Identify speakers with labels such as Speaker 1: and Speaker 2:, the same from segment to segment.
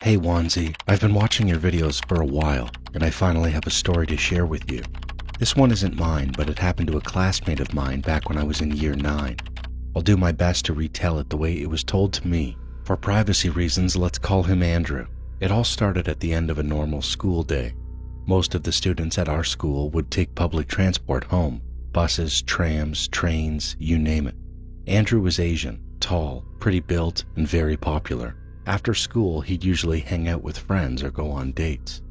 Speaker 1: Hey Wanzi, I've been watching your videos for a while, and I finally have a story to share with you. This one isn't mine, but it happened to a classmate of mine back when I was in year 9. I'll do my best to retell it the way it was told to me. For privacy reasons, let's call him Andrew. It all started at the end of a normal school day. Most of the students at our school would take public transport home. Buses, trams, trains, you name it. Andrew was Asian, tall, pretty built, and very popular. After school, he'd usually hang out with friends or go on dates.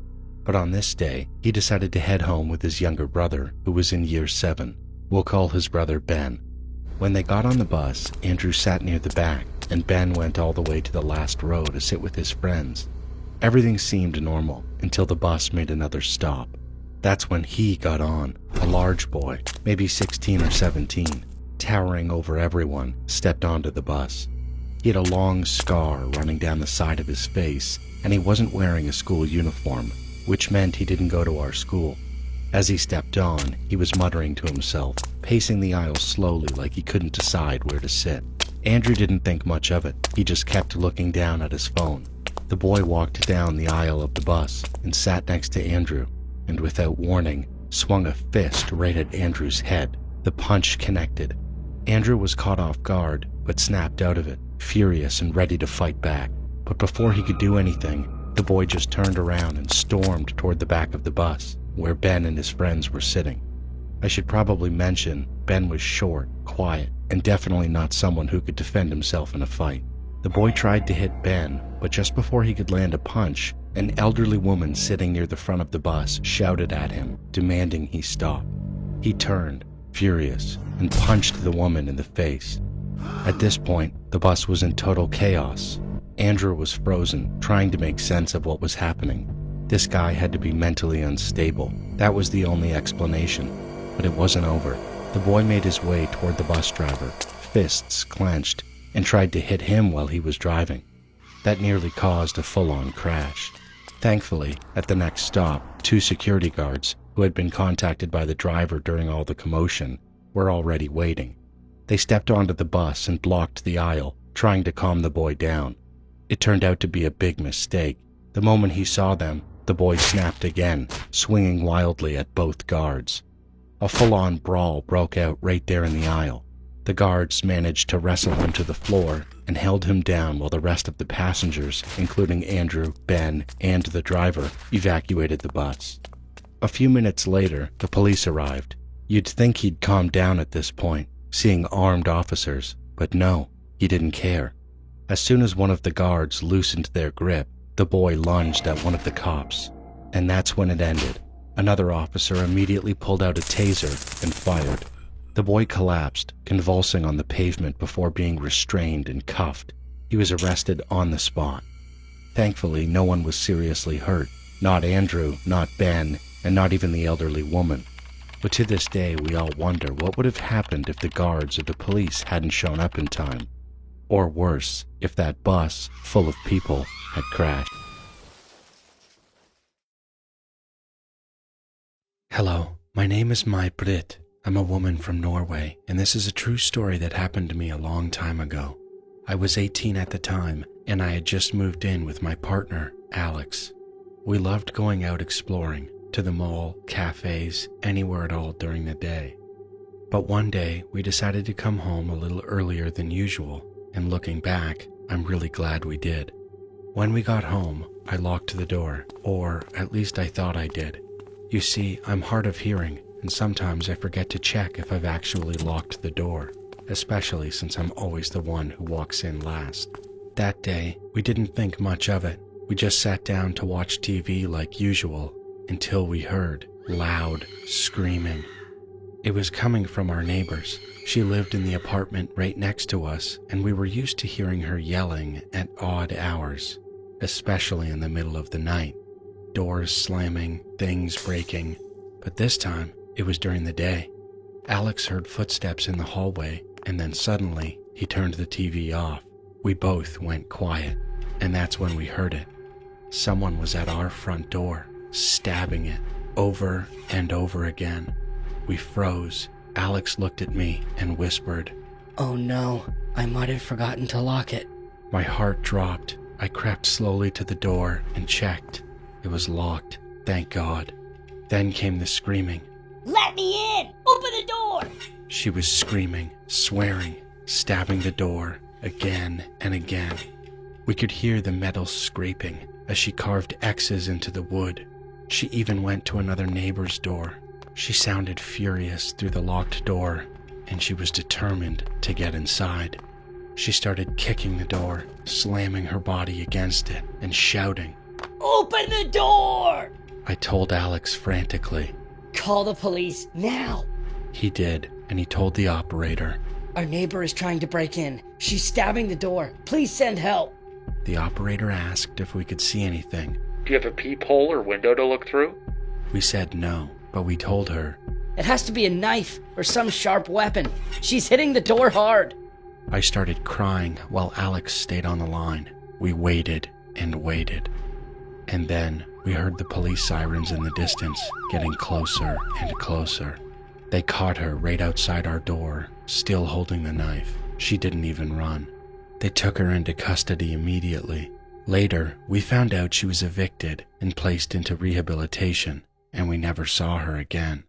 Speaker 1: But on this day, he decided to head home with his younger brother, who was in year 7. We'll call his brother Ben. When they got on the bus, Andrew sat near the back, and Ben went all the way to the last row to sit with his friends. Everything seemed normal until the bus made another stop. That's when he got on, a large boy, maybe 16 or 17, towering over everyone, stepped onto the bus. He had a long scar running down the side of his face, and he wasn't wearing a school uniform, which meant he didn't go to our school. As he stepped on, he was muttering to himself, pacing the aisle slowly like he couldn't decide where to sit. Andrew didn't think much of it. He just kept looking down at his phone. The boy walked down the aisle of the bus and sat next to Andrew, and without warning, swung a fist right at Andrew's head. The punch connected. Andrew was caught off guard, but snapped out of it, furious and ready to fight back. But before he could do anything, the boy just turned around and stormed toward the back of the bus, where Ben and his friends were sitting. I should probably mention, Ben was short, quiet, and definitely not someone who could defend himself in a fight. The boy tried to hit Ben, but just before he could land a punch, an elderly woman sitting near the front of the bus shouted at him, demanding he stop. He turned, furious, and punched the woman in the face. At this point, the bus was in total chaos. Andrew was frozen, trying to make sense of what was happening. This guy had to be mentally unstable. That was the only explanation. But it wasn't over. The boy made his way toward the bus driver, fists clenched, and tried to hit him while he was driving. That nearly caused a full-on crash. Thankfully, at the next stop, 2 security guards, who had been contacted by the driver during all the commotion, were already waiting. They stepped onto the bus and blocked the aisle, trying to calm the boy down. It turned out to be a big mistake. The moment he saw them, the boy snapped again, swinging wildly at both guards. A full-on brawl broke out right there in the aisle. The guards managed to wrestle him to the floor and held him down while the rest of the passengers, including Andrew, Ben, and the driver, evacuated the bus. A few minutes later, the police arrived. You'd think he'd calm down at this point, seeing armed officers, but no, he didn't care. As soon as one of the guards loosened their grip, the boy lunged at one of the cops, and that's when it ended. Another officer immediately pulled out a taser and fired. The boy collapsed, convulsing on the pavement before being restrained and cuffed. He was arrested on the spot. Thankfully, no one was seriously hurt. Not Andrew, not Ben, and not even the elderly woman. But to this day, we all wonder what would have happened if the guards or the police hadn't shown up in time. Or worse, if that bus, full of people, had crashed. Hello, my name is Mai Britt. I'm a woman from Norway, and this is a true story that happened to me a long time ago. I was 18 at the time, and I had just moved in with my partner, Alex. We loved going out exploring, to the mall, cafes, anywhere at all during the day. But one day, we decided to come home a little earlier than usual, and looking back, I'm really glad we did. When we got home, I locked the door, or at least I thought I did. You see, I'm hard of hearing, and sometimes I forget to check if I've actually locked the door, especially since I'm always the one who walks in last. That day, we didn't think much of it. We just sat down to watch TV like usual, until we heard loud screaming. It was coming from our neighbors. She lived in the apartment right next to us, and we were used to hearing her yelling at odd hours, especially in the middle of the night. Doors slamming, things breaking, but this time it was during the day. Alex heard footsteps in the hallway, and then suddenly he turned the TV off. We both went quiet, and that's when we heard it. Someone was at our front door, stabbing it over and over again. We froze. Alex looked at me and whispered,
Speaker 2: "Oh no, I might have forgotten to lock it."
Speaker 1: My heart dropped. I crept slowly to the door and checked. It was locked, thank God. Then came the screaming.
Speaker 2: "Let me in! Open the door!"
Speaker 1: She was screaming, swearing, stabbing the door again and again. We could hear the metal scraping as she carved X's into the wood. She even went to another neighbor's door. She sounded furious through the locked door, and she was determined to get inside. She started kicking the door, slamming her body against it, and shouting,
Speaker 2: "Open the door!"
Speaker 1: I told Alex frantically.
Speaker 2: "Call the police, now!"
Speaker 1: He did, and he told the operator.
Speaker 2: "Our neighbor is trying to break in. She's stabbing the door. Please send help."
Speaker 1: The operator asked if we could see anything. Do you have a peephole or window to look through? We said no, but we told her.
Speaker 2: "It has to be a knife or some sharp weapon. She's hitting the door hard."
Speaker 1: I started crying while Alex stayed on the line. We waited and waited. And then we heard the police sirens in the distance, getting closer and closer. They caught her right outside our door, still holding the knife. She didn't even run. They took her into custody immediately. Later, we found out she was evicted and placed into rehabilitation, and we never saw her again.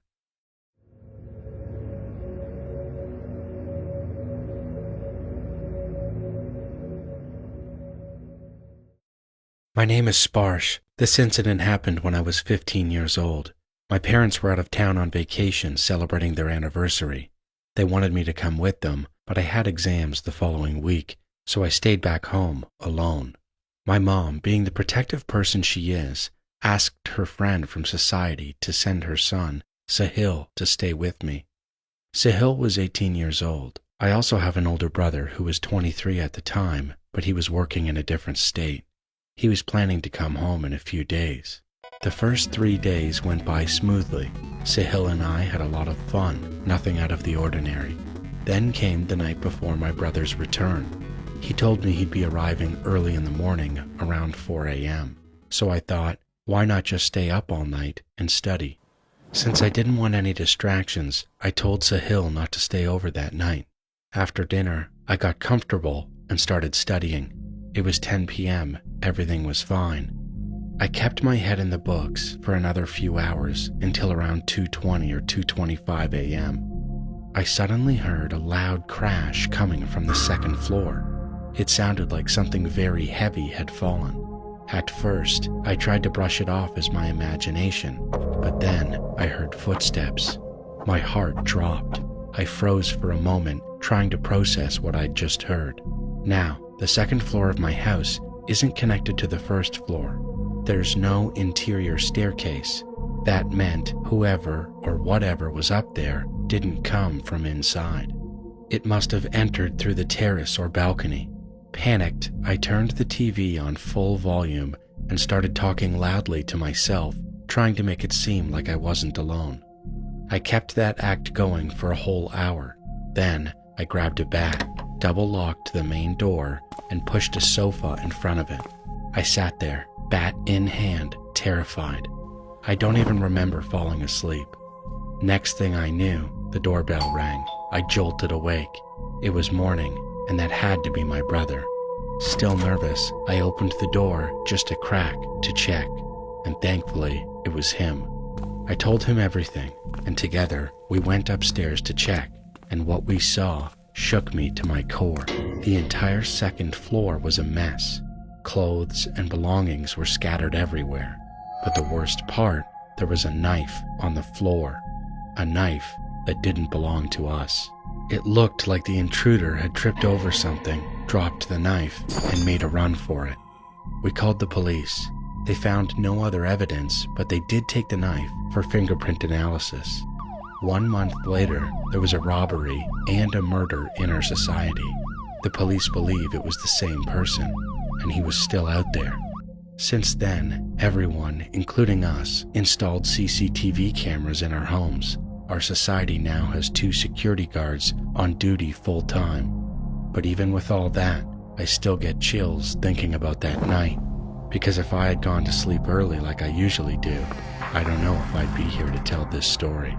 Speaker 1: My name is Sparsh. This incident happened when I was 15 years old. My parents were out of town on vacation celebrating their anniversary. They wanted me to come with them, but I had exams the following week, so I stayed back home alone. My mom, being the protective person she is, asked her friend from society to send her son, Sahil, to stay with me. Sahil was 18 years old. I also have an older brother who was 23 at the time, but he was working in a different state. He was planning to come home in a few days. The first 3 days went by smoothly. Sahil and I had a lot of fun, nothing out of the ordinary. Then came the night before my brother's return. He told me he'd be arriving early in the morning, around 4 a.m. So I thought, why not just stay up all night and study? Since I didn't want any distractions, I told Sahil not to stay over that night. After dinner, I got comfortable and started studying. It was 10 p.m. Everything was fine. I kept my head in the books for another few hours until around 2:20 or 2:25 a.m. I suddenly heard a loud crash coming from the second floor. It sounded like something very heavy had fallen. At first, I tried to brush it off as my imagination, but then I heard footsteps. My heart dropped. I froze for a moment, trying to process what I'd just heard. Now, the second floor of my house isn't connected to the first floor. There's no interior staircase. That meant whoever or whatever was up there didn't come from inside. It must have entered through the terrace or balcony. Panicked, I turned the TV on full volume and started talking loudly to myself, trying to make it seem like I wasn't alone. I kept that act going for a whole hour. Then I grabbed a bat, double-locked the main door, and pushed a sofa in front of it. I sat there, bat in hand, terrified. I don't even remember falling asleep. Next thing I knew, the doorbell rang. I jolted awake. It was morning, and that had to be my brother. Still nervous, I opened the door just a crack to check, and thankfully, it was him. I told him everything, and together, we went upstairs to check, and what we saw shook me to my core. The entire second floor was a mess. Clothes and belongings were scattered everywhere. But the worst part, there was a knife on the floor. A knife that didn't belong to us. It looked like the intruder had tripped over something, dropped the knife, and made a run for it. We called the police. They found no other evidence, but they did take the knife for fingerprint analysis. 1 month later, there was a robbery and a murder in our society. The police believe it was the same person, and he was still out there. Since then, everyone, including us, installed CCTV cameras in our homes. Our society now has 2 security guards on duty full-time. But even with all that, I still get chills thinking about that night. Because if I had gone to sleep early like I usually do, I don't know if I'd be here to tell this story.